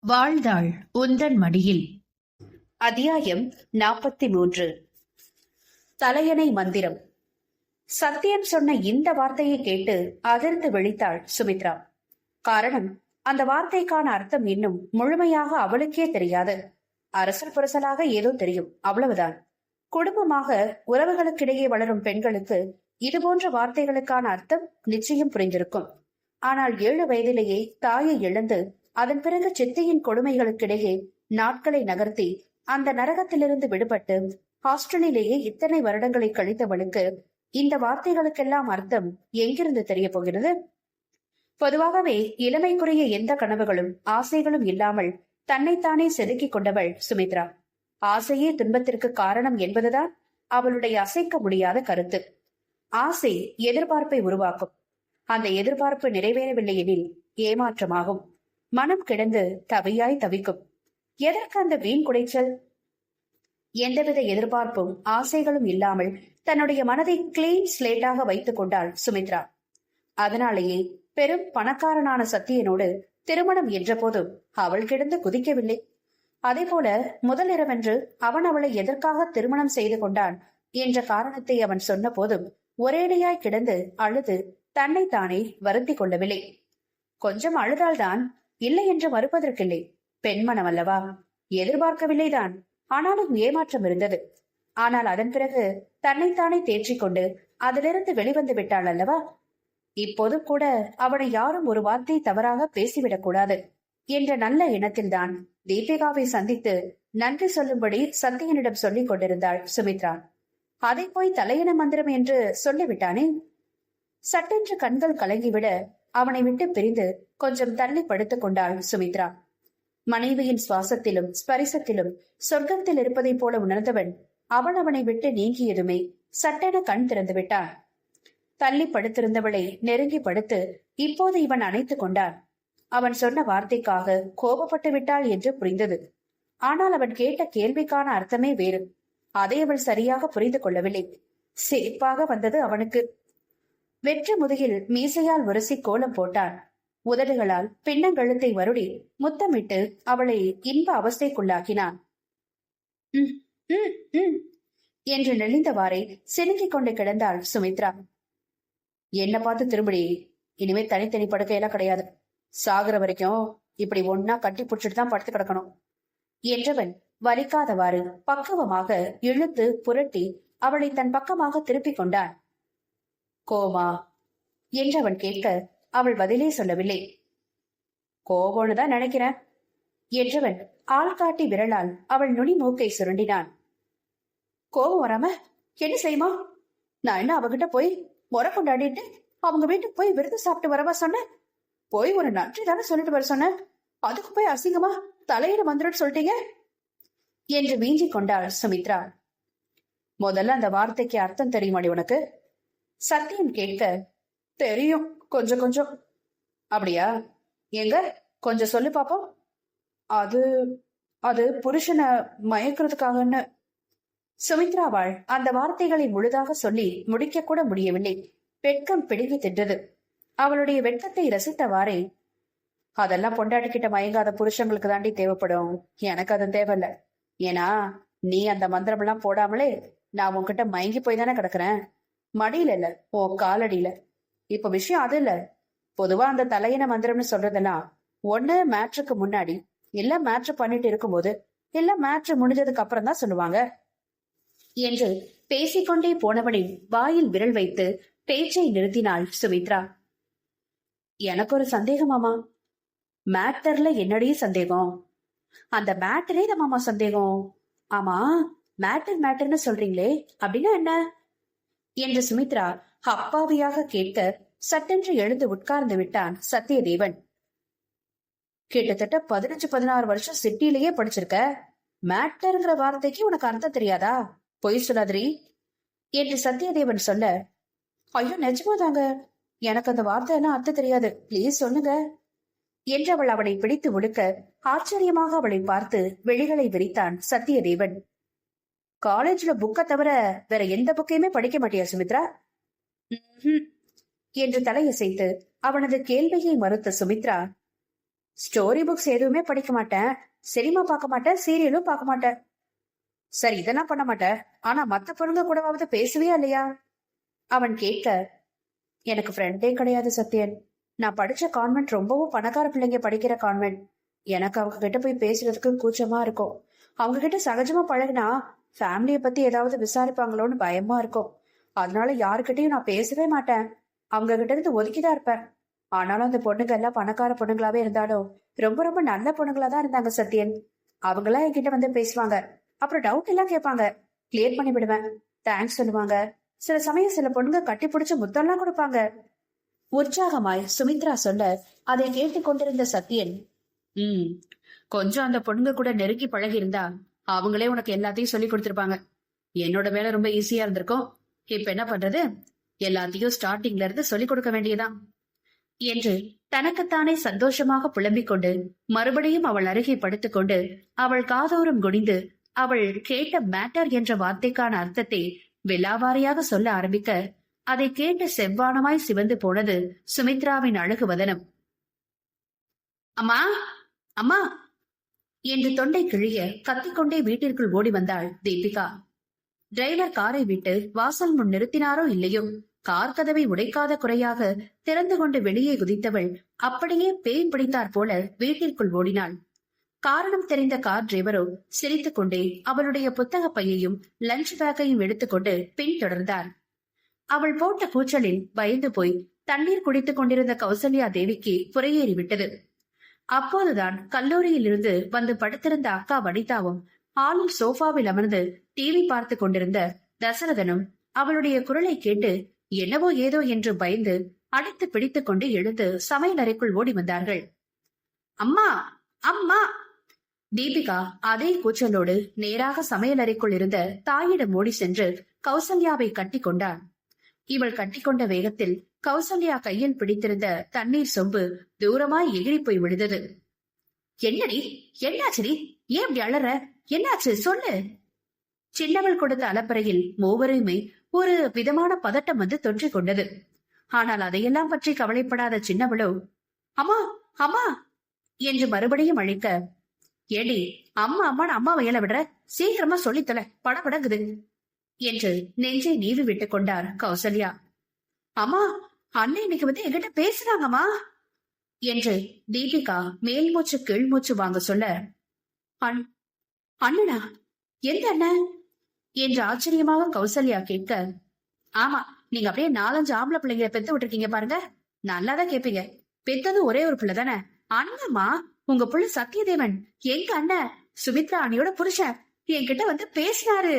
வாழ்ந்தாள் உந்தன் மடியில். அத்தியாயம் 43. தலையணை மந்திரம். சத்யன் சொன்ன இந்த வார்த்தையை கேட்டு அதிர்ந்து விழித்தாள் சுமித்ரா. காரணம், அந்த வார்த்தைக்கான அர்த்தம் இன்னும் முழுமையாக அவளுக்கே தெரியாது. அரசல் புரசலாக ஏதோ தெரியும், அவ்வளவுதான். குடும்பமாக உறவுகளுக்கிடையே வளரும் பெண்களுக்கு இதுபோன்ற வார்த்தைகளுக்கான அர்த்தம் நிச்சயம் புரிந்திருக்கும். ஆனால் 7 வயதிலேயே தாயை இழந்து அதன் பிறகு சித்தியின் கொடுமைகளுக்கிடையே நாட்களை நகர்த்தி அந்த நரகத்திலிருந்து விடுபட்டு ஹாஸ்டலிலேயே இத்தனை வருடங்களை கழித்தவளுக்கு இந்த வார்த்தைகளுக்கெல்லாம் அர்த்தம் எங்கிருந்து தெரிய போகிறது? பொதுவாகவே இளமைக்குரிய எந்த கனவுகளும் ஆசைகளும் இல்லாமல் தன்னைத்தானே செதுக்கிக் கொண்டவள் சுமித்ரா. ஆசையே துன்பத்திற்கு காரணம் என்பதுதான் அவளுடைய அசைக்க முடியாத கருத்து. ஆசை எதிர்பார்ப்பை உருவாக்கும். அந்த எதிர்பார்ப்பு நிறைவேறவில்லை எனில் ஏமாற்றமாகும். மனம் கிடந்து தவியாய் தவிக்கும். எதற்கு அந்த வீண் குடைச்சல்? எந்தவித எதிர்பார்ப்பும் ஆசைகளும் இல்லாமல் தன்னுடைய மனதை கிளீன் ஸ்லேட்டாக வைத்துக் கொண்டாள் சுமித்ரா. அதனாலேயே பெரும் பணக்காரனான சத்தியனோடு திருமணம் என்ற போதும் அவள் கிடந்து குதிக்கவில்லை. அதே போல முதலிரவென்று அவன் அவளை எதற்காக திருமணம் செய்து கொண்டான் என்ற காரணத்தை அவன் சொன்ன போதும் ஒரேடியாய் கிடந்து அழுது தன்னைத்தானே வருத்தி கொள்ளவில்லை. கொஞ்சம் அழுதால்தான், இல்லை என்று மறுப்பதற்கில்லை. பெண்மனம் அல்லவா, எதிர்பார்க்கவில்லைதான். ஆனாலும் ஏமாற்றம் இருந்தது. ஆனால் அதன் பிறகு தன்னைத்தானே தேற்றிக்கொண்டு அதிலிருந்து வெளிவந்து விட்டாள் அல்லவா. இப்போது கூட அவனை யாரும் ஒரு வார்த்தை தவறாக பேசிவிடக் கூடாது என்ற நல்ல எண்ணத்தில்தான் தீபிகாவை சந்தித்து நன்றி சொல்லும்படி சத்தியனிடம் சொல்லிக் கொண்டிருந்தாள் சுமித்ரா. அதை போய் தலையண மந்திரம் என்று சொல்லிவிட்டானே. சட்டென்று கண்கள் கலங்கிவிட அவனை விட்டு பிரிந்து கொஞ்சம் தள்ளி படுத்துக் கொண்டாள் சுமித்ரா. மனைவியின் சுவாசத்திலும் ஸ்பரிசத்திலும் சொர்க்கத்தில் இருப்பதை போல உணர்ந்தவன் அவள் அவனை விட்டு நீங்கியதுமே சட்டென கண் திறந்து விட்டான். தள்ளி படுத்திருந்தவளை நெருங்கி படுத்து இப்போது இவன் அணைத்துக் கொண்டான். அவன் சொன்ன வார்த்தைக்காக கோபப்பட்டு விட்டாள் என்று புரிந்தது. ஆனால் அவன் கேட்ட கேள்விக்கான அர்த்தமே வேறு. அதை அவள் சரியாக புரிந்து கொள்ளவில்லை. சிரிப்பாக வந்தது அவனுக்கு. வெற்று முதுகில் மீசையால் உரசி கோலம் போட்டான். உதடுகளால் பின்னங்கழுத்தை வருடி முத்தமிட்டு அவளை இன்ப அவஸ்தைக்குள்ளாக்கினான். என்று நெளிந்தவாறே சினுங்கிக் கொண்டு கிடந்தாள் சுமித்ரா. என்ன பார்த்து திரும்படி, இனிமே தனித்தனி படுக்கையெல்லாம் கிடையாது. சாகுற வரைக்கும் இப்படி ஒன்னா கட்டி புடிச்சிட்டு தான் படுத்து கிடக்கணும் என்றவன் வலிக்காதவாறு பக்குவமாக இழுத்து புரட்டி அவளை தன் பக்கமாக திருப்பிக் கொண்டான். கோமா என்றவன் கேட்க அவள் பதிலே சொல்லவில்லை. கோபம்னுதான் நினைக்கிறேன் என்றவன் ஆள்காட்டி விரலால் அவள் நுனி மூக்கை சுருண்டினான். கோபம் வராம என்ன செய்யுமா? நான் என்ன அவகிட்ட போய் முறை கொண்டாடிட்டு அவங்க வீட்டுக்கு போய் விருது சாப்பிட்டு வரவா சொன்ன? போய் ஒரு நன்றி தானே சொல்லிட்டு வர சொன்ன. அதுக்கு போய் அசிங்கமா தலையிட வந்துடும் சொல்லிட்டீங்க என்று வீஞ்சி கொண்டாள் சுமித்ரா. முதல்ல அந்த வார்த்தைக்கு அர்த்தம் தெரியுமாடி உனக்கு? சத்தியம் கேட்க, தெரியும், கொஞ்சம் கொஞ்சம். அப்படியா? எங்க கொஞ்சம் சொல்லு பாப்போம். அது அது புருஷனை மயக்கிறதுக்காகன்னு. சுமித்ராவாள் அந்த வார்த்தைகளை முழுதாக சொல்லி முடிக்க கூட முடியவில்லை. வெட்கம் பிடுங்கி தின்றது. அவளுடைய வெட்கத்தை ரசித்தவாறே, அதெல்லாம் பொண்டாட்டிக்கிட்ட மயங்காத புருஷங்களுக்கு தாண்டி தேவைப்படும், எனக்கு அது தேவையில்ல. ஏன்னா நீ அந்த மந்திரம் எல்லாம் போடாமலே நான் உன்கிட்ட மயங்கி போய் தானே கிடக்குறேன். மடியில இல்ல, ஓ காலடியில. இப்ப விஷயம் அது இல்ல. பொதுவா அந்த தலையின மந்திரம்னு சொல்றதெல்லாம் ஒண்ணு மேட்ருக்கு முன்னாடி, இல்ல மேட்ரு பண்ணிட்டு இருக்கும்போது, இல்ல மேட்ரு முடிஞ்சதுக்கு அப்புறம் தான் சொல்லுவாங்க என்று பேசிக்கொண்டே போனவனின் வாயில் விரல் வைத்து பேச்சை நிறுத்தினாள் சுமித்ரா. எனக்கு ஒரு சந்தேகமாமா. மேட்டர்ல என்னடைய சந்தேகம்? அந்த மேட்டரே தான் மாமா சந்தேகம். ஆமா, மேட்டர்னு சொல்றீங்களே, அப்படின்னா என்ன என்று சுமித்ரா அப்பாவியாக கேட்க சட்டென்று எழுந்து உட்கார்ந்து விட்டான் சத்தியதேவன். கிட்டத்தட்ட 15-16 வருஷம் சிட்டிலேயே படிச்சிருக்க. மேட்டர்ங்கிற வார்த்தைக்கு உனக்கு அர்த்தம் தெரியாதா? பொய் சொல்லாதிரி என்று சத்தியதேவன் சொல்ல, ஐயோ நிஜமாதாங்க, எனக்கு அந்த வார்த்தை எல்லாம் அர்த்தம் தெரியாது, பிளீஸ் சொல்லுங்க என்று அவள் அவனை பிடித்து ஒடுக்க ஆச்சரியமாக அவளை பார்த்து வெளிகளை விரித்தான் சத்தியதேவன். காலேஜ்ல புக்க தவிர வேற எந்த புக்கையுமே படிக்க மாட்டியா சுமித்ரா? என்று தலையசைத்து அவனது கேள்வியை மறுத்த சுமித்ரா, ஸ்டோரி புக்ஸ் எதுவுமே படிக்க மாட்டேன், சினிமா பார்க்க மாட்டேன், சீரியலும் பார்க்க மாட்டேன். சரி, இதெல்லாம் பண்ண மாட்டேன், ஆனா மத்த பொண்ணுங்க கூடவாவது பேசுவியா இல்லையா? அவன் கேட்க, எனக்கு ஃப்ரெண்டே கிடையாது சத்யன். நான் படிச்ச கான்வென்ட் ரொம்பவும் பணக்கார பிள்ளைங்க படிக்கிற கான்வென்ட். எனக்கு அவங்க கிட்ட போய் பேசுறதுக்கு கூச்சமா இருக்கும். அவங்க கிட்ட சகஜமா பழகினா ஃபேமிலிய பத்தி ஏதாவது விசாரிப்பாங்களோன்னு பயமா இருக்கும். அதனால யாருக்கிட்டையும் நான் பேசவே மாட்டேன். அவங்க கிட்ட இருந்து ஒதுக்கிதான் இருப்பேன். ஆனாலும் அந்த பொண்ணுங்க எல்லாம் பணக்கார பொண்ணுங்களாவே இருந்தாலும் ரொம்ப ரொம்ப நல்ல பொண்ணுங்களா தான் இருந்தாங்க சத்யன். அவங்களாம் என்கிட்ட வந்து பேசுவாங்க. அப்புறம் டவுட் எல்லாம் கேட்பாங்க. கிளியர் பண்ணி விடுவேன். தேங்க்ஸ் சொல்லுவாங்க. சில சமயம் சில பொண்ணுங்க கட்டி பிடிச்சு முத்தம்லாம் கொடுப்பாங்க. உற்சாகமாய் சுமித்ரா சொல்ல அதை கேட்டுக் கொண்டிருந்த சத்யன், கொஞ்சம் அந்த பொண்ணுங்க கூட நெருங்கி பழகி இருந்தா அவங்களே உனக்கு எல்லாத்தையும் சொல்லி கொடுத்திருப்பாங்க. என்னோட வேலை ரொம்ப ஈஸியா இருந்திருக்கும். இப்ப என்ன பண்றது, எல்லாத்தையும் ஸ்டார்டிங்ல இருந்து சொல்லிக் கொடுக்க வேண்டியதான் என்று தனக்குத்தானே சந்தோஷமாக புலம்பிக் கொண்டு மறுபடியும் அவள் அருகே படுத்துக்கொண்டு அவள் காதோறும் குனிந்து அவள் கேட்ட மேட்டர் என்ற வார்த்தைக்கான அர்த்தத்தை விலாவாரியாக சொல்ல ஆரம்பிக்க அதை கேட்டு செவ்வானமாய் சிவந்து போனது சுமித்ராவின் அழகு வதனம். அம்மா அம்மா என்று தொண்டை கிழிய கத்திக்கொண்டே வீட்டிற்குள் ஓடி வந்தாள் தீபிகா. டிரைவர் காரை விட்டு வாசல் முன் நிறுத்தினாரோ இல்லையோ, கார் கதவை உடைக்காத குறையாக திறந்து கொண்டு வெளியே குதித்தவள் அப்படியே பேய் பிடித்தாற் போல வீட்டிற்குள் ஓடினாள். காரணம் தெரிந்த கார் டிரைவரோ சிரித்துக் கொண்டே அவளுடைய புத்தக பையையும் லஞ்ச் பேக்கையும் எடுத்துக்கொண்டு பின்தொடர்ந்தார். அவள் போட்ட கூச்சலில் பயந்து போய் தண்ணீர் குடித்துக் கொண்டிருந்த கௌசல்யா தேவிக்கு புறையேறிவிட்டது. அப்போதுதான் கல்லூரியில் இருந்து வந்து படுத்திருந்த அக்கா வனிதாவும் ஹாலில் சோஃபாவில் அமர்ந்து டிவி பார்த்து கொண்டிருந்த தசரதனும் அவளுடைய குரலை கேட்டு என்னவோ ஏதோ என்று பயந்து அடித்து பிடித்துக் கொண்டு எழுந்து சமையல் அறைக்குள் ஓடி வந்தார்கள். அம்மா அம்மா! தீபிகா அதே கூச்சலோடு நேராக சமையல் அறைக்குள் இருந்த தாயிடம் ஓடி சென்று கௌசல்யாவை கட்டி கொண்டாள். இவள் கட்டிக்கொண்ட வேகத்தில் கௌசல்யா கையில் பிடித்திருந்த தண்ணீர் சொம்பு தூரமாய் எகிரி போய் விழுந்தது. என்னடி, என்னாச்சுடி? ஏன் இப்படி அழற? என்னாச்சு சொல்லு. சின்னவள் கொடுத்த அலப்பறையில் மூவரையுமே ஒரு விதமான பதட்டம் வந்து தொற்றிக் கொண்டது. ஆனால் அதையெல்லாம் பற்றி கவலைப்படாத சின்னவளோ அம்மா அம்மா என்று மறுபடியும் அழைக்க, ஏடி அம்மா அம்மான்னு அம்மாவை எழ விடுற, சீக்கிரமா சொல்லித்தல, படபடங்குது என்று நெஞ்சை நீவி விட்டுக் கொண்டார் கௌசல்யா. அம்மா, அண்ணன் இன்னைக்கு வந்து என்கிட்ட பேசுறாங்கம்மா என்று தீபிகா மேல் மூச்சு கீழ் மூச்சு வாங்க சொல்ல, அண்ணனா? எந்த அண்ணன் என்று ஆச்சரியமாக கௌசல்யா கேட்க, ஆமா, நீங்க அப்படியே 4-5 ஆம்பளை பிள்ளைங்க பெத்து விட்டுருக்கீங்க பாருங்க, நல்லாதான் கேப்பீங்க. பெத்தது ஒரே ஒரு பிள்ளை தானே? அண்ணம்மா, உங்க புள்ள சத்யதேவன், எங்க அண்ணன் சுமித்ரா அண்ணியோட புருஷன் என்கிட்ட வந்து பேசினாரு.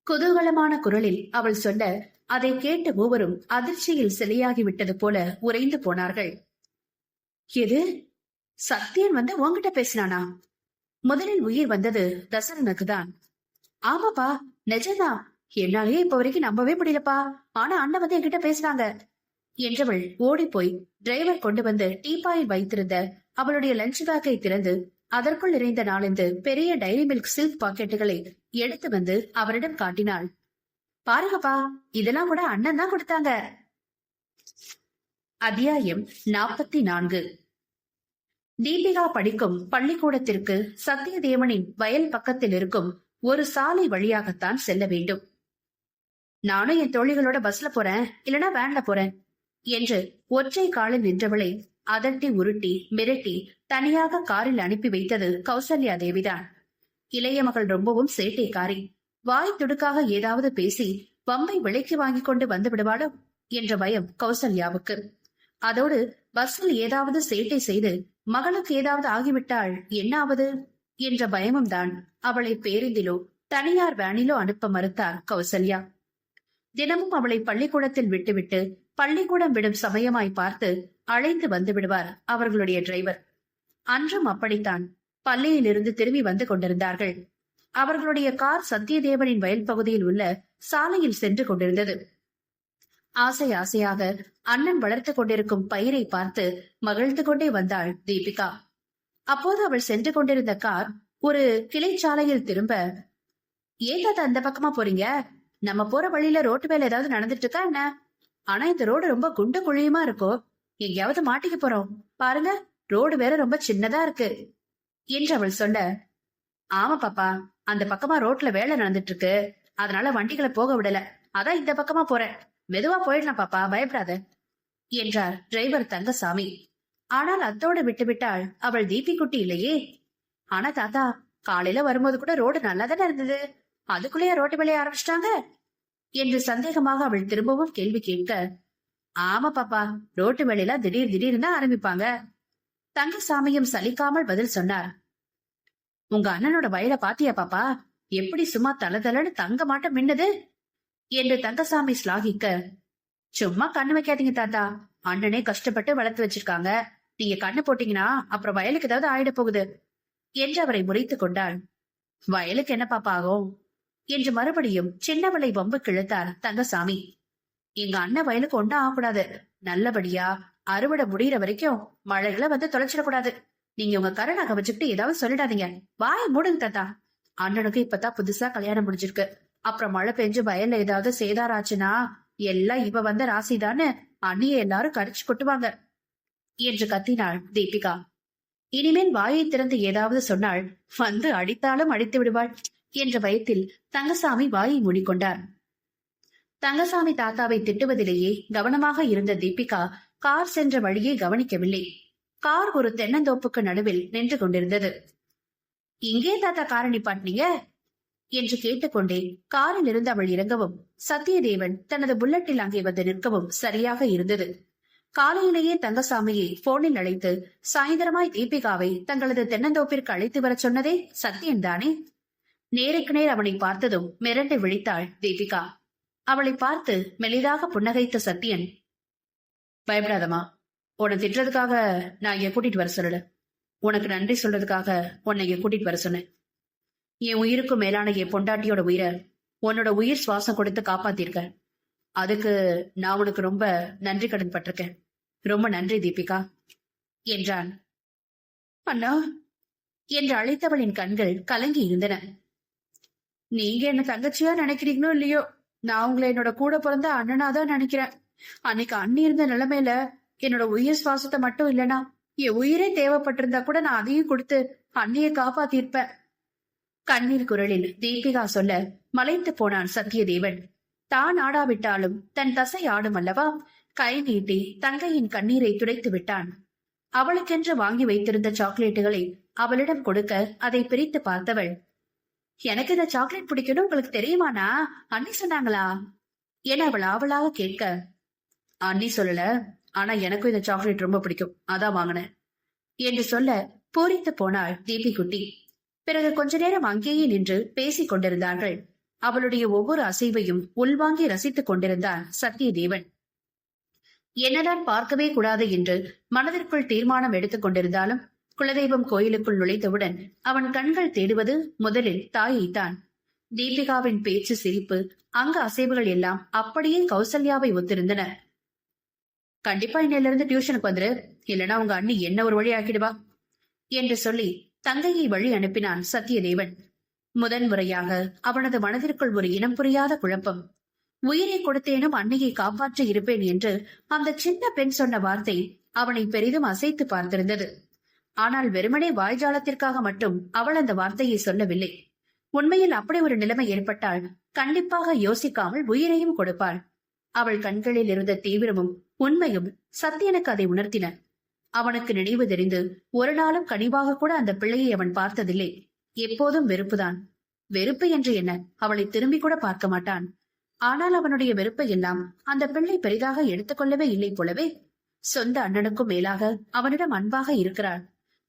குதூகலமான குரலில் அவள் சொல்ல அதை கேட்டு மூவரும் அதிர்ச்சியில் சிலையாகி விட்டது போல உறைந்து போனார்கள். எது, சத்யன் வந்து உன்கிட்ட பேசினானா? முதலில் உயிர் வந்தது தசரனுக்கு தான். ஆமாப்பா, நிஜம்தான். என்னாலேயே இப்ப வரைக்கும் நம்பவே முடியலப்பா. ஆனா அண்ணன் வந்து என்கிட்ட பேசினாங்க என்றவள் ஓடி போய் டிரைவர் கொண்டு வந்து டீப்பாயில் வைத்திருந்த அவளுடைய லஞ்ச் பேக்கை திறந்து அதற்குள் நிறைந்த 4 பெரிய டைரி மில்க் சில்க் பாக்கெட்டுகளை எடுத்து வந்து அவரிடம் காட்டினாள். பாருங்கப்பா, இதெல்லாம் கூட அண்ணன் தான் கொடுத்தாங்க. அத்தியாயம் 44. தீபிகா படிக்கும் பள்ளிக்கூடத்திற்கு சத்யதேவனின் வயல் பக்கத்தில் இருக்கும் ஒரு சாலை வழியாகத்தான் செல்ல வேண்டும். நானும் என் தோழிகளோட பஸ்ல போறேன், இல்லனா வேன்ல போறேன் என்று ஒற்றை காலில் நின்றவளை அதட்டி உருட்டி மிரட்டி தனியாக காரில் அனுப்பி வைத்தது கௌசல்யா தேவிதான். இளைய மகள் ரொம்பவும் சேட்டைக்காரி. வாய் துடுக்காக ஏதாவது பேசி வம்பை விலைக்கு வாங்கி கொண்டு வந்து விடுவாளோ என்ற பயம் கௌசல்யாவுக்கு. அதோடு பஸ்ஸில் ஏதாவது சேட்டை செய்து மகளுக்கு ஏதாவது ஆகிவிட்டால் என்ன ஆவது என்ற பயமும் தான் அவளை பேருந்திலோ தனியார் வேனிலோ அனுப்ப மறுத்தார் கௌசல்யா. தினமும் அவளை பள்ளிக்கூடத்தில் விட்டுவிட்டு பள்ளிக்கூடம் விடும் சமயமாய் பார்த்து அழைத்து வந்து விடுவார் அவர்களுடைய டிரைவர். அன்றும் அப்படித்தான் பள்ளியிலிருந்து திரும்பி வந்து கொண்டிருந்தார்கள். அவர்களுடைய கார் சத்யதேவனின் வயல் பகுதியில் உள்ள சாலையில் சென்று கொண்டிருந்தது. ஆசை ஆசையாக அண்ணன் வளர்த்து கொண்டிருக்கும் பயிரை பார்த்து மகிழ்ந்து கொண்டே வந்தாள் தீபிகா. அப்போது அவள் சென்று கொண்டிருந்த கார் ஒரு கிளைச்சாலையில் திரும்ப, ஏதாவது அந்த பக்கமா போறீங்க? நம்ம போற வழியில ரோட்டு வேலை ஏதாவது நடந்துட்டு இருக்கா என்ன? ஆனா இந்த ரோடு ரொம்ப குண்டு குழியுமா இருக்கோ, எங்கேயாவது மாட்டிக்க போறோம் பாருங்க, ரோடு வேற ரொம்ப சின்னதா இருக்கு என்று அவள் சொல்ல, ஆமா பாப்பா, அந்த பக்கமா ரோட்ல வேலை நடந்துட்டு இருக்கு, அதனால வண்டிகளை போக விடல, அதான் இந்த பக்கமா போறேன், மெதுவா போயிடலாம் பாப்பா, பயப்படாத என்றார் டிரைவர் தங்கசாமி. ஆனால் அத்தோடு விட்டுவிட்டாள் அவள் தீபி குட்டி இல்லையே. ஆனா தாத்தா, காலையில வரும்போது கூட ரோடு நல்லா தானே இருந்தது, அதுக்குள்ளேயே ரோட்டு வேலைய ஆரம்பிச்சிட்டாங்க என்று சந்தேகமாக அவள் திரும்பவும் கேள்வி கேட்க, ஆமா பாப்பா, ரோட்டு வேலையில திடீர்னு தான் ஆரம்பிப்பாங்க. தங்கசாமியும் சலிக்காமல் பதில் சொன்னார். உங்க அண்ணனோட வயலை பாத்தியா பாப்பா, எப்படி சும்மா தளதளன்னு தங்க மாட்டம் மின்னது என்று தங்கசாமி ஸ்லாகிக்க, சும்மா கண்ணு வைக்காதீங்க தாத்தா, அண்ணனே கஷ்டப்பட்டு வளர்த்து வச்சிருக்காங்க, நீங்க கண்ணு போட்டீங்கன்னா அப்புறம் வயலுக்கு ஏதாவது ஆயிட போகுது என்று அவரை முறைத்துக் கொண்டாள். வயலுக்கு என்ன பாப்பா ஆகும் என்று மறுபடியும் சின்னவளை வம்பு கிழத்தார் தங்கசாமி. எங்க அண்ணன் வயலுக்கு ஒன்றும் ஆகக்கூடாது, நல்லபடியா அறுவடை முடிகிற வரைக்கும் மழைகளை வந்து தொலைச்சிடக்கூடாது. நீங்க உங்க கருணாக வச்சுக்கிட்டு ஏதாவது சொல்லிடாதீங்க, வாய மூடுங்க தாத்தா. அண்ணனுக்கு இப்பதான் புதுசா கல்யாணம் முடிஞ்சிருக்கு, அப்புறம் மழை பெஞ்சு வயல்ல ஏதாவது சேதாராச்சுன்னா எல்லாம் இவ வந்த ராசிதான்னு அண்ணிய எல்லாரும் கடிச்சு கொட்டுவாங்க என்று கத்தினாள் தீபிகா. இனிமேல் வாயை திறந்து ஏதாவது சொன்னாள் வந்து அடித்தாலும் அடித்து விடுவாள் என்ற பயத்தில் தங்கசாமி வாயை மூடிக்கொண்டார். தங்கசாமி தாத்தாவை திட்டுவதிலேயே கவனமாக இருந்த தீபிகா கார் சென்ற வழியை கவனிக்கவில்லை. கார் ஒரு தென்னந்தோப்புக்கு நடுவில் நின்று கொண்டிருந்தது. இங்கே தாத்தா காரை நிப்பாட்டினீங்க என்று கேட்டுக்கொண்டே காரில் இருந்து அவள் இறங்கவும் சத்தியதேவன் தனது புல்லட்டில் அங்கே வந்து நிற்கவும் சரியாக இருந்தது. காலையிலேயே தங்கசாமியை போனில் அழைத்து சாயந்தரமாய் தீபிகாவை தங்களது தென்னந்தோப்பிற்கு அழைத்து வர சொன்னதே சத்தியன் தானே. நேருக்கு நேர் அவனை பார்த்ததும் மிரண்டு விழித்தாள் தீபிகா. அவளை பார்த்து மெலிதாக புன்னகைத்த சத்தியன், பயப்படாதமா, உன்னை திட்டுறதுக்காக நான் இங்க கூட்டிட்டு வர சொல்லல, உனக்கு நன்றி சொல்றதுக்காக உன்னை இங்க கூட்டிட்டு வர சொன்னேன். என் உயிருக்கும் மேலான என் பொண்டாட்டியோட உயிரை உன்னோட உயிர் சுவாசம் கொடுத்து காப்பாத்திருக்க, அதுக்கு நான் உனக்கு ரொம்ப நன்றி கடன் பட்டிருக்கேன். ரொம்ப நன்றி தீபிகா என்றான். அண்ணா என்று அழைத்தவளின் கண்கள் கலங்கி இருந்தன. நீங்க என்ன தங்கச்சியா நினைக்கிறீங்களோ இல்லையோ, நான் உங்களை என்னோட கூட பிறந்த அண்ணனாதான் நினைக்கிறேன். அன்னைக்கு அண்ணி இருந்த நிலைமையில என்னோட உயிர் சுவாசத்தை மட்டும் இல்லைனா என் உயிரே தேவைப்பட்டிருந்தா கூட நான் அதையும் கொடுத்து அண்ணியை காப்பாத்திருப்பேன். கண்ணீர் குரலில் தீபிகா சொல்ல மலைத்து போனான் சத்தியதேவன். தான் ஆடாவிட்டாலும் தன் தசை ஆடும் அல்லவா, கை நீட்டி தங்கையின் கண்ணீரை துடைத்து விட்டான். அவளுக்கென்று வாங்கி வைத்திருந்த சாக்லேட்டுகளை அவளிடம் கொடுக்க அதை பிரித்து பார்த்தவள், எனக்கு இந்த சாக்லேட் பிடிக்கணும் உங்களுக்கு தெரியுமானா, அண்ணி சொன்னாங்களா என அவள் ஆவலாக கேட்க, அண்ணி சொல்லல, ஆனா எனக்கும் இந்த சாக்லேட் ரொம்ப பிடிக்கும், அதான் வாங்கினேன் என்று சொல்ல பூரித்து போனாள் தீபி குட்டி. பிறகு கொஞ்ச நேரம் அங்கேயே நின்று பேசிக் கொண்டிருந்தார்கள். அவளுடைய ஒவ்வொரு அசைவையும் உள்வாங்கி ரசித்துக் கொண்டிருந்தான் சத்தியதேவன். என்னதான் பார்க்கவே கூடாது என்று மனதிற்குள் தீர்மானம் எடுத்துக் கொண்டிருந்தாலும் குலதெய்வம் கோயிலுக்குள் நுழைந்தவுடன் அவன் கண்கள் தேடுவது முதலில் தாயைத்தான். தீபிகாவின் பேச்சு, சிரிப்பு, அங்க அசைவுகள் எல்லாம் அப்படியே கௌசல்யாவை ஒத்திருந்தன. கண்டிப்பா இன்னிலிருந்து டியூஷனுக்கு வந்துரு, இல்லனா உங்க அண்ணி என்ன ஒரு வழி ஆக்கிடுவா என்று சொல்லி தங்கையை வழி அனுப்பினான் சத்தியதேவன். முதன் முறையாக அவனது மனதிற்குள் ஒரு இனம் புரியாத குழப்பம். உயிரை கொடுத்தேனும் அன்னையை காப்பாற்ற இருப்பேன் என்று அந்த சின்ன பெண் சொன்ன வார்த்தை அவனை பெரிதும் அசைத்து பார்த்திருந்தது. ஆனால் வெறுமனே வாய்ஜாலத்திற்காக மட்டும் அவள் அந்த வார்த்தையை சொல்லவில்லை. உண்மையில் அப்படி ஒரு நிலைமை ஏற்பட்டால் கண்டிப்பாக யோசிக்காமல் உயிரையும் கொடுப்பாள். அவள் கண்களில் இருந்த தீவிரமும் உண்மையும் சத்தியனுக்கு அதை உணர்த்தின. அவனுக்கு நினைவு தெரிந்து ஒரு நாளும் கனிவாக கூட அந்த பிள்ளையை அவன் பார்த்ததில்லை. எப்போதும் வெறுப்புதான். வெறுப்பு என்று என்ன, அவளை திரும்பி கூட பார்க்க மாட்டான். ஆனால் அவனுடைய வெறுப்பை எல்லாம் அந்த பிள்ளை பெரிதாக எடுத்துக்கொள்ளவே இல்லை போலவே. சொந்த அண்ணனுக்கும் மேலாக அவனிடம் அன்பாக இருக்கிறாள்.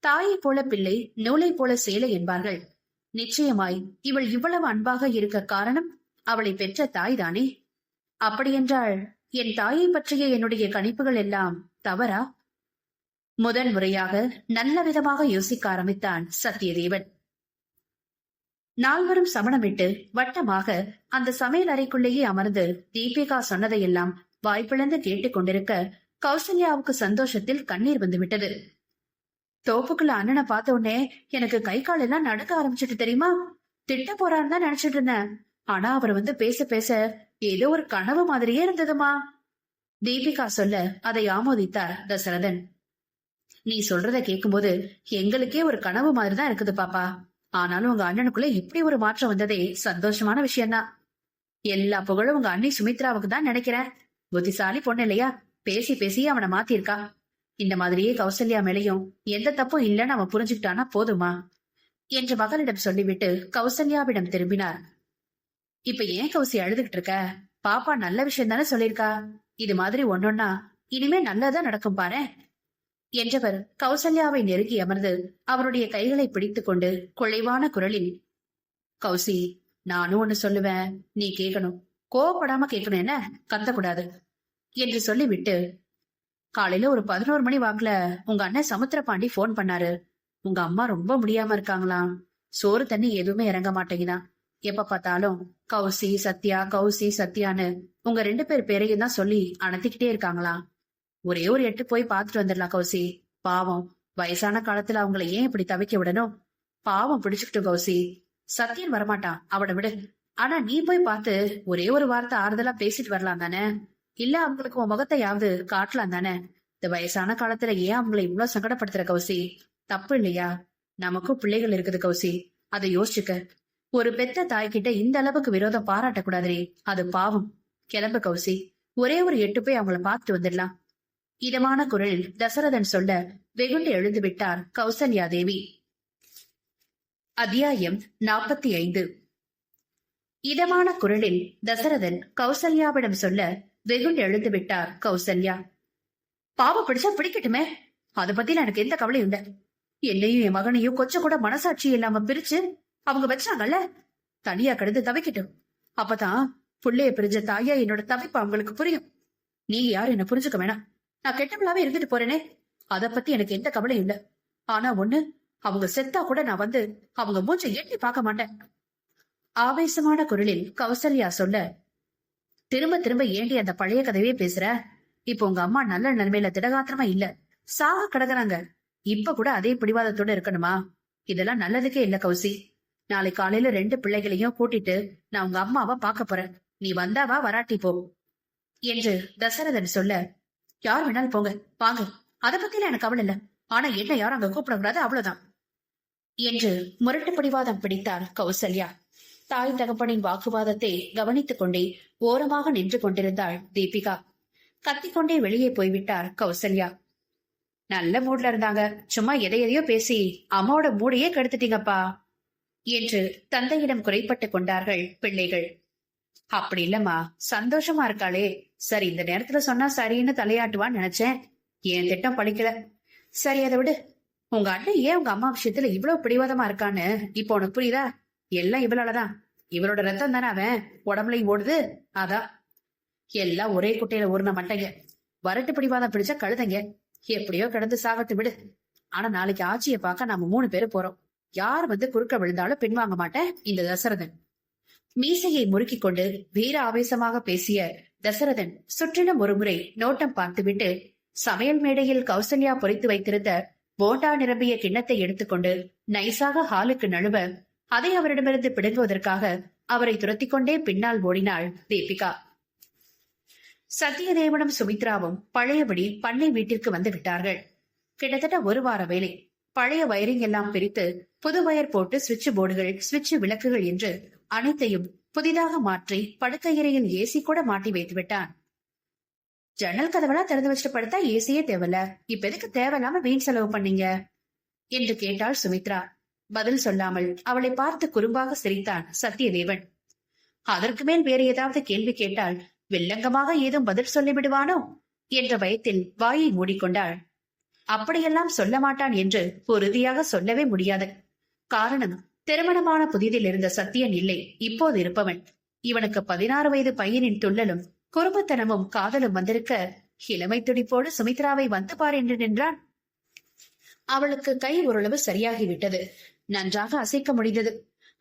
தாயை போல பிள்ளை, நூலை போல சேலை என்பார்கள். நிச்சயமாய் இவள் இவ்வளவு அன்பாக இருக்க காரணம் அவளை பெற்ற தாய்தானே. அப்படியென்றால் என் தாயை பற்றிய என்னுடைய கணிப்புகள் எல்லாம் தவறா? முதன் முறையாக நல்ல விதமாக யோசிக்க ஆரம்பித்தான் சத்தியதேவன். நால்வரும் சமணமிட்டு வட்டமாக அந்த சமையல் அறைக்குள்ளேயே அமர்ந்து தீபிகா சொன்னதையெல்லாம் வாய்ப்பிழந்து கேட்டுக் கொண்டிருக்க கௌசல்யாவுக்கு சந்தோஷத்தில் கண்ணீர் வந்துவிட்டது. தோப்புக்குள்ள அண்ணனை பார்த்த உடனே எனக்கு கை கால் எல்லாம் நடுக்க ஆரம்பிச்சிட்டு தெரியுமா. திட்ட போறான்னு தான் நினைச்சிட்டு இருந்தேன். ஆனா அவர் வந்து பேச பேச ஏதோ ஒரு கனவு மாதிரியே இருந்ததுமா. தீபிகா சொல்ல அதை ஆமோதித்தார் தசரதன். நீ சொல்றத கேட்கும்போது எங்களுக்கே ஒரு கனவு மாதிரிதான் இருக்குது பாப்பா. ஆனாலும் உங்க அண்ணனுக்குள்ள இப்படி ஒரு மாற்றம் வந்ததே சந்தோஷமான விஷயம்தான். எல்லா புகழும் உங்க அண்ணி சுமித்ராவுக்கு தான் நினைக்கிறேன். புத்திசாலி பொண்ணு இல்லையா? பேசி பேசி அவனை மாத்திருக்கா. இந்த மாதிரியே கௌசல்யா மேலையும் எந்த தப்பும் இல்லைன்னு அவன் புரிஞ்சுக்கிட்டானா போதுமா என்று மகளிடம் சொல்லிவிட்டு கௌசல்யாவிடம் திரும்பினார். இப்ப ஏன் கௌசி அழுதுகிட்டு இருக்க? பாப்பா நல்ல விஷயம் தானே சொல்லிருக்கா. இது மாதிரி ஒன்னொன்னா இனிமே நல்லதா நடக்கும் பாரு என்றவர் கௌசல்யாவை நெருங்கி அமர்ந்து அவருடைய கைகளை பிடித்துக் கொண்டு குழைவான குரலில், கௌசி, நானும் ஒண்ணு சொல்லுவேன், நீ கேட்கணும். கோவப்படாம கேட்கணும், என்ன கத்தக்கூடாது என்று சொல்லிவிட்டு, காலையில ஒரு 11 மணி வாக்குல உங்க அண்ணன் சமுத்திரபாண்டி போன் பண்ணாரு. உங்க அம்மா ரொம்ப முடியாம இருக்காங்களாம். சோறு தண்ணி எதுவுமே இறங்க மாட்டேங்குதா. எப்ப பார்த்தாலும் கௌசி சத்யா கௌசி சத்யான்னு உங்க 2 பேர் பேரையும் தான் சொல்லி அணைத்திக்கிட்டே இருக்காங்களாம். ஒரே ஒரு எட்டு போய் பாத்துட்டு வந்துடலாம் கௌசி. பாவம், வயசான காலத்துல அவங்கள ஏன் இப்படி தவிக்க விடணும்? பாவம் பிடிச்சுக்கிட்டு கௌசி. சத்யன் வரமாட்டான், அவனை விடு. ஆனா நீ போய் பார்த்து ஒரே ஒரு வார்த்தை ஆறுதலா பேசிட்டு வரலாம் தானே? இல்ல அவங்களுக்கு உன் முகத்தையாவது காட்டலாம் தானே? இந்த வயசான காலத்துல ஏன் அவங்களை இவ்வளவு சங்கடப்படுத்துற கௌசி? தப்பு இல்லையா? நமக்கும் பிள்ளைகள் இருக்குது கௌசி, அதை யோசிச்சுக்க. ஒரு பெத்த தாய்கிட்ட இந்த அளவுக்கு விரோதம் பாராட்டக்கூடாதே, அது பாவம். கிளம்பு கௌசி, ஒரே ஒரு எட்டு போய் அவங்கள பார்த்துட்டு வந்துடலாம். இதமான குரலில் தசரதன் சொல்ல வெகுண்டு எழுந்து விட்டார் கௌசல்யா தேவி. அத்தியாயம் 45. இதமான குரலில் தசரதன் கௌசல்யாவிடம் சொல்ல வெகுண்டு எழுந்து விட்டார் கௌசல்யா. பாவம் பிடிச்சா பிடிக்கட்டுமே, அதை பத்தி எனக்கு எந்த கவலையும் இல்ல. என்னையும் என் மகனையும் கொஞ்சம் கூட மனசாட்சி இல்லாம பிரிச்சு அவங்க வச்சாங்கல்ல, தனியா கிடந்து தவிக்கட்டும். அப்பதான் புள்ளைய பிரிஞ்ச தாயா என்னோட தவிப்பு அவங்களுக்கு புரியும். நீ யாரும் என்ன புரிஞ்சுக்க வேணாம். நான் கெட்டவளாவே இருந்துட்டு போறேனே, அத பத்தி எனக்கு எந்த கவலையும் இல்ல. ஆனா ஒண்ணு, அவங்க செத்தா கூட நான் வந்து அவங்க மூச்சை எட்டி பார்க்க மாட்டேன். ஆவேசமான குரலில் கௌசல்யா சொல்ல, திரும்ப திரும்ப ஏண்டி அந்த பழைய கதையே பேசுற? இப்ப உங்க அம்மா நல்ல நிலைமையில திடகாத்திரமா இல்ல, சாக கிடக்குறாங்க. இப்ப கூட அதே பிடிவாதத்தோட இருக்கணுமா? இதெல்லாம் நல்லதுக்கே இல்ல கௌசி. நாளை காலையில 2 பிள்ளைகளையும் கூட்டிட்டு நான் உங்க அம்மாவை பார்க்க போறேன். நீ வந்தாவா வராட்டி போ என்று தசரதன் சொல்ல, யார் வேணாலும் போங்க வாங்க, அதை பத்தில எனக்கு கவலை இல்ல. ஆனா என்ன யாரும் அங்க கூப்பிடக்கூடாது, அவ்வளவுதான் என்று முரட்டு பிடிவாதம் பிடித்தார் கௌசல்யா. தாய் தகப்பனின் வாக்குவாதத்தை கவனித்துக் கொண்டே ஓரமாக நின்று கொண்டிருந்தாள் தீபிகா. கத்திக்கொண்டே வெளியே போய்விட்டார் கௌசல்யா. நல்ல மூட்ல இருந்தாங்க, சும்மா எதையோ பேசி அம்மாவோட மூடையே கெடுத்துட்டீங்கப்பா என்று தந்தையிடம் குறைப்பட்டுக் கொண்டார்கள் பிள்ளைகள். அப்படி இல்லம்மா, சந்தோஷமா இருக்காளே, சரி இந்த நேரத்துல சொன்னா சரின்னு தலையாட்டுவான்னு நினைச்சேன். என் திட்டம் பழிக்கல. சரி அதை விடு. உங்க அண்ணன் ஏன் உங்க அம்மா விஷயத்துல இவ்வளவு பிடிவாதமா இருக்கான்னு இப்போ உனக்கு புரியுதா? எல்லாம் இவளாலதான். இவளோட ரத்தம் தானே அவன் உடம்புலையும் ஓடுது. அதான் எல்லாம் ஒரே குட்டையில ஊர்ன மட்டைங்க, வரட்டு பிடிவாதம் பிடிச்ச கழுதைங்க. எப்படியோ கிடந்து சாகத்து விடு. ஆனா நாளைக்கு ஆட்சியை பார்க்க நாம 3 பேரு போறோம். யார் வந்து குறுக்க விழுந்தாலும் பின்வாங்க மாட்டேன் இந்த தசரதன். மீசையை முறுக்கிக் கொண்டு வீர ஆவேசமாக பேசிய தசரதன் சுற்றிலும் ஒருமுறை நோட்டம் பார்த்துவிட்டு சமையல் மேடையில் கௌசல்யா பொறித்து வைத்திருந்த போண்டா நிரம்பிய கிண்ணத்தை எடுத்துக்கொண்டு நைசாக ஹாலுக்கு நழுவ அதை அவரிடமிருந்து பிடுங்குவதற்காக அவரை துரத்திக் கொண்டே பின்னால் ஓடினாள் தீபிகா. சத்தியதேவனும் சுமித்ராவும் பழையபடி பண்ணை வீட்டிற்கு வந்து விட்டார்கள். கிட்டத்தட்ட 1 வார வேலை. பழைய வயரிங் எல்லாம் பிரித்து புது வயர் போட்டு சுவிட்ச் போர்டுகள், சுவிட்ச் விளக்குகள் என்று அனைத்தையும் புதிதாக மாற்றி படுக்கையறையில் ஏசி கூட மாட்டி வைத்து விட்டான். ஜன்னல் கதவெல்லாம் திறந்து வச்சுட்டு படுத்தா ஏசியே தேவையில்ல, இப்ப எதுக்கு தேவையில்லாம வீண் செலவு பண்ணீங்க என்று கேட்டாள் சுமித்ரா. பதில் சொல்லாமல் அவளை பார்த்து குறும்பாக சிரித்தான் சத்தியதேவன். அதற்கு மேல் வேறு ஏதாவது கேள்வி கேட்டால் வில்லங்கமாக ஏதும் பதில் சொல்லிவிடுவானோ என்ற பயத்தில் வாயை மூடிக்கொண்டாள். அப்படியெல்லாம் சொல்ல மாட்டான் என்று உறுதியாக சொல்லவே முடியாது. காரணம், திருமணமான புதிதில் இருந்த சத்தியன் இல்லை, இப்போது இருப்பவன். இவனுக்கு 16 வயது பையனின் துள்ளலும் குறும்புத்தனமும் காதலும் வந்திருக்க இளமை துடிப்போடு சுமித்ராவை வந்து பார் என்று நின்றான். அவளுக்கு கை ஓரளவு சரியாகிவிட்டது. நன்றாக அசைக்க முடிந்தது.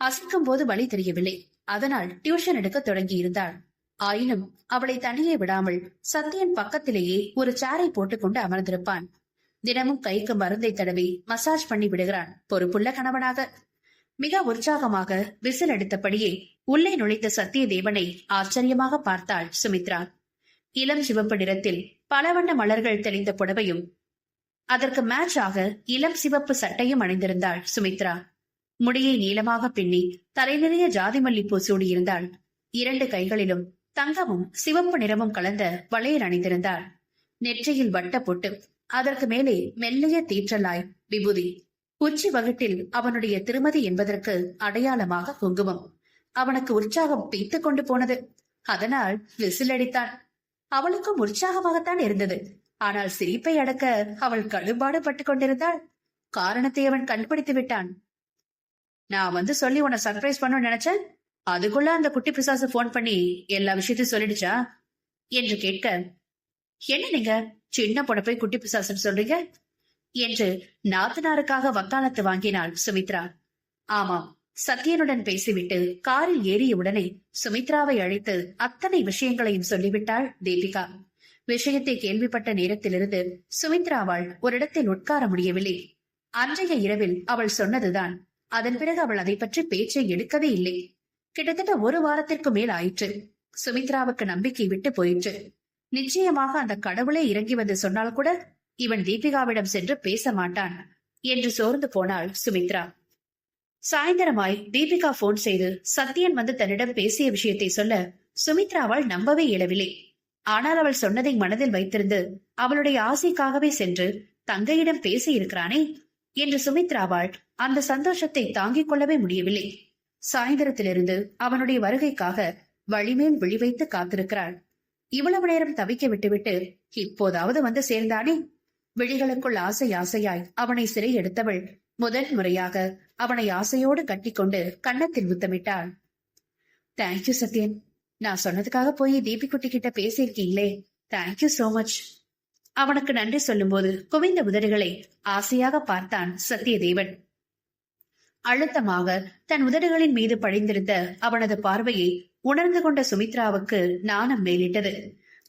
அசைக்கும் போது வலி தெரியவில்லை. அதனால் டியூஷன் எடுக்க தொடங்கி இருந்தாள். ஆயினும் அவளை தனியே விடாமல் சத்தியன் பக்கத்திலேயே ஒரு சேரை போட்டுக்கொண்டு அமர்ந்திருப்பான். தினமும் கைக்கு மருந்தை தடவி மசாஜ் பண்ணி விடுகிறான் பொறுப்புள்ள கணவனாக. மிக உற்சாகமாக விசில் அடித்தபடியே உள்ளே நுழைத்த சத்தியதேவனை ஆச்சரியமாக பார்த்தாள் சுமித்ரா. இளம் சிவப்பு நிறத்தில் பல வண்ண மலர்கள் தெளிந்த புடவையும் அதற்கு மேட்ச் ஆக இளம் சிவப்பு சட்டையும் அணிந்திருந்தாள் சுமித்ரா. முடியை நீளமாக பின்னி தலை நிறைய ஜாதி மல்லிப்பூ சூடியிருந்தாள். 2 கைகளிலும் தங்கமும் சிவப்பு நிறமும் கலந்த வளையல் அணிந்திருந்தாள். நெற்றியில் வட்ட பொட்டு, அதற்கு மேலே மெல்லிய தீற்றலாய் விபூதி. உச்சி வகுட்டில் அவனுடைய திருமதி என்பதற்கு அடையாளமாக குங்குமம். அவனுக்கு உற்சாகம் பீத்துக் கொண்டு போனது. அதனால் விசில் அடித்தான். அவளுக்கும் உற்சாகமாகத்தான் இருந்தது. ஆனால் சிரிப்பை அடக்க அவள் கடுபாடு பட்டுக் கொண்டிருந்தாள். காரணத்தை அவன் கண்டுபிடித்து விட்டான். நான் வந்து சொல்லி உன்னை சர்ப்ரைஸ் பண்ண நினைச்சேன், அதுக்குள்ள அந்த குட்டி பிசாசு போன் பண்ணி எல்லா விஷயத்தையும் சொல்லிடுச்சா என்று கேட்க, என்ன நீங்க சின்ன பொண்ணை போய் குட்டி பிசாசுன்னு சொல்றீங்க என்று நாத்தனாருக்காக வக்காலத்து வாங்கினாள் சுமித்ரா. ஆமாம், சத்யனுடன் பேசிவிட்டு காரில் ஏறிய உடனே சுமித்ராவை அழைத்து அத்தனை விஷயங்களையும் சொல்லிவிட்டாள் தீபிகா. விஷயத்தை கேள்விப்பட்ட நேரத்திலிருந்து சுமித்ராவால் ஒரு இடத்தில் உட்கார முடியவில்லை. அன்றைய இரவில் அவள் சொன்னதுதான். அதன் பிறகு அவள் அதை பற்றி பேச்சை எடுக்கவே இல்லை. கிட்டத்தட்ட 1 வாரத்திற்கு மேல் ஆயிற்று. சுமித்ராவுக்கு நம்பிக்கை விட்டு போயிற்று. நிச்சயமாக அந்த கடவுளே இறங்கி வந்து சொன்னால் கூட இவன் தீபிகாவிடம் சென்று பேச மாட்டான் என்று சோர்ந்து போனாள் சுமித்ரா. சாயந்தரமாய் தீபிகா போன் செய்து சத்யன் வந்து தன்னிடம் பேசிய விஷயத்தை சொல்ல சுமித்ராவால் நம்பவே இயலவில்லை. ஆனால் அவள் சொன்னதை மனதில் வைத்திருந்து அவளுடைய ஆசைக்காகவே சென்று தங்கையிடம் பேசி இருக்கிறானே என்று சுமித்ராவால் அந்த சந்தோஷத்தை தாங்கிக் கொள்ளவே முடியவில்லை. சாயந்தரத்திலிருந்து அவனுடைய வருகைக்காக வழிமேல் விழி வைத்து காத்திருக்கிறாள். இவ்வளவு நேரம் தவிக்க விட்டுவிட்டு இப்போதாவது வந்து சேர்ந்தானே. விழிகளுக்குள் ஆசை ஆசையாய் அவனை சிறை எடுத்தவள் முதல் முறையாக அவனை ஆசையோடு கட்டிக்கொண்டு கன்னத்தில் முத்தமிட்டாள். தேங்க்யூ சத்யன், நான் சொன்னதுக்காக போய் தீபி குட்டி கிட்ட பேசியிருக்கீங்களே, தேங்க்யூ சோ மச். அவனுக்கு நன்றி சொல்லும் போது குவிந்த உதடுகளை ஆசையாக பார்த்தான் சத்யதேவன். அழுத்தமாக தன் உதடுகளின் மீது படிந்திருந்த அவனது பார்வையை உணர்ந்து கொண்ட சுமித்ராவுக்கு நாணம் மேலிட்டது.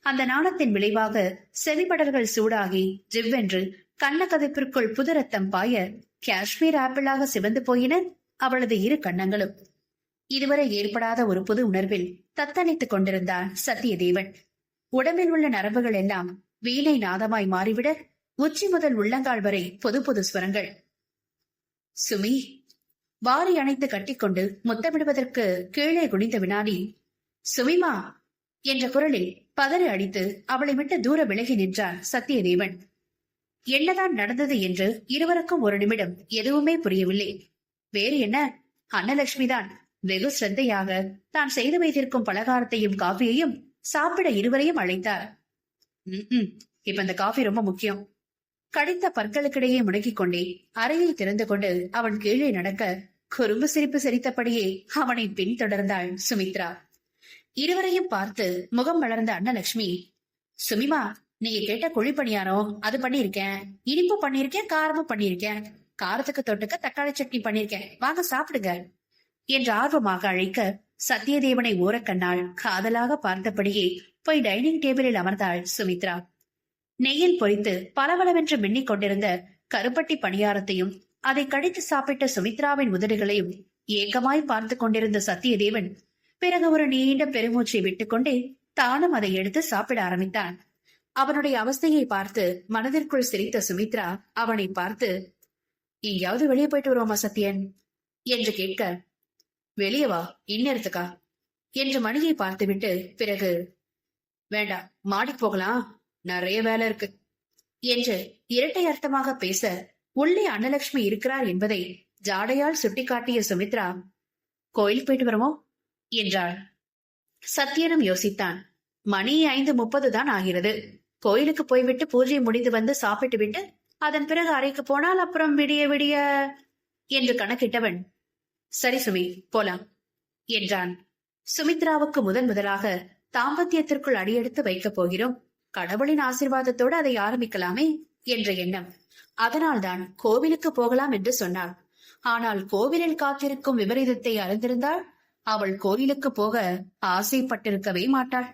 அந்த நாணத்தின் விளைவாக செவிப்படல்கள் சூடாகி ஜிவ்வென்று கண்ணக்கதைப்பிற்குள் புது ரத்தம் பாய காஷ்மீர் ஆப்பிளாக சிவந்து போயின அவளது 2 கன்னங்களும். இதுவரை ஏற்படாத ஒரு புது உணர்வில் தத்தளித்துக் கொண்டிருந்தான் சத்யதேவன். உடம்பில் உள்ள நரம்புகள் எல்லாம் வீணை நாதமாய் மாறிவிட உச்சி முதல் உள்ளங்கால் வரை புது புது ஸ்வரங்கள். சுமி வாரி அணைத்து கட்டிக்கொண்டு முத்தமிடுவதற்கு கீழே குனிந்த வினாடி சுமிமா என்ற குரலில் பதறி அடித்து அவளை விட்டு தூர விலகி நின்றான் சத்யதேவன். என்னதான் நடந்தது என்று இருவருக்கும் ஒரு நிமிடம் எதுவுமே புரியவில்லை. வேறு என்ன, அன்னலட்சுமிதான் வெகு சிரத்தையாக தான் செய்து வைத்திருக்கும் பலகாரத்தையும் காஃபியையும் சாப்பிட இருவரையும் அழைத்தார். இப்ப இந்த காஃபி ரொம்ப முக்கியம். கடித்த பற்களுக்கிடையே முடக்கிக் கொண்டே அறையை திறந்து கொண்டு அவன் கீழே நடக்க குறும்பு சிரிப்பு சிரித்தபடியே அவனை பின்தொடர்ந்தாள் சுமித்ரா. இருவரையும் பார்த்து முகம் வளர்ந்த அன்னலட்சுமி, சுமிமா, நீங்க கேட்ட குழி பணியாரம் அது பண்ணிருக்கேன், இனிப்பு பண்ணிருக்கேன், காரமும் பண்ணிருக்கேன், காரத்துக்கு தொட்டுக்க தக்காளி சட்னி பண்ணிருக்கேன், வாங்க சாப்பிடுங்க என்று ஆர்வமாக அழைக்க சத்யதேவனை ஓரக்கண்ணால் காதலாக பார்த்தபடியே போய் டைனிங் டேபிளில் அமர்ந்தாள் சுமித்ரா. நெய்யில் பொரித்து பலவளவென்று மின்னிக் கொண்டிருந்த கருப்பட்டி பணியாரத்தையும் அதை கடித்து சாப்பிட்ட சுமித்ராவின் உதடுகளையும் ஏக்கமாய் பார்த்து கொண்டிருந்த சத்யதேவன் பிறகு ஒரு நீண்ட பெருமூச்சை விட்டுக்கொண்டே தானும் அதை எடுத்து சாப்பிட ஆரம்பித்தான். அவனுடைய அவஸ்தையை பார்த்து மனதிற்குள் சிரித்த சுமித்ரா அவனை பார்த்து, எங்கேயாவது வெளியே போயிட்டு வருவோமா சத்யன் என்று கேட்க, வெளியே வா, இந்நேரத்துக்கா என்று மணியை பார்த்துவிட்டு பிறகு, வேண்டாம், மாடிக்கு போகலாம், நிறைய வேலை இருக்கு என்று இரட்டை அர்த்தமாக பேச உள்ளே அன்னலட்சுமி இருக்கிறார் என்பதை ஜாடையால் சுட்டிக்காட்டிய சுமித்ரா, கோயிலுக்கு போயிட்டு வருமோ என்றாள். சத்யனும் யோசித்தான். மணி 5:30 தான் ஆகிறது. கோயிலுக்கு போய்விட்டு பூஜை முடிந்து வந்து சாப்பிட்டு விட்டு அதன் பிறகு அறைக்கு போனால் அப்புறம் விடிய விடிய என்று கணக்கிட்டவன், சரி சுமி, போலாம் என்றான். சுமித்ராவுக்கு முதலாக தாம்பத்தியத்திற்குள் அடியெடுத்து வைக்கப் போகிறோம், கடவுளின் ஆசீர்வாதத்தோடு அதை ஆரம்பிக்கலாமே என்ற எண்ணம். அதனால்தான் கோவிலுக்கு போகலாம் என்று சொன்னாள். ஆனால் கோவிலில் காத்திருக்கும் விபரீதத்தை அறிந்திருந்தால் அவள் கோயிலுக்கு போக ஆசைப்பட்டிருக்கவே மாட்டாள்.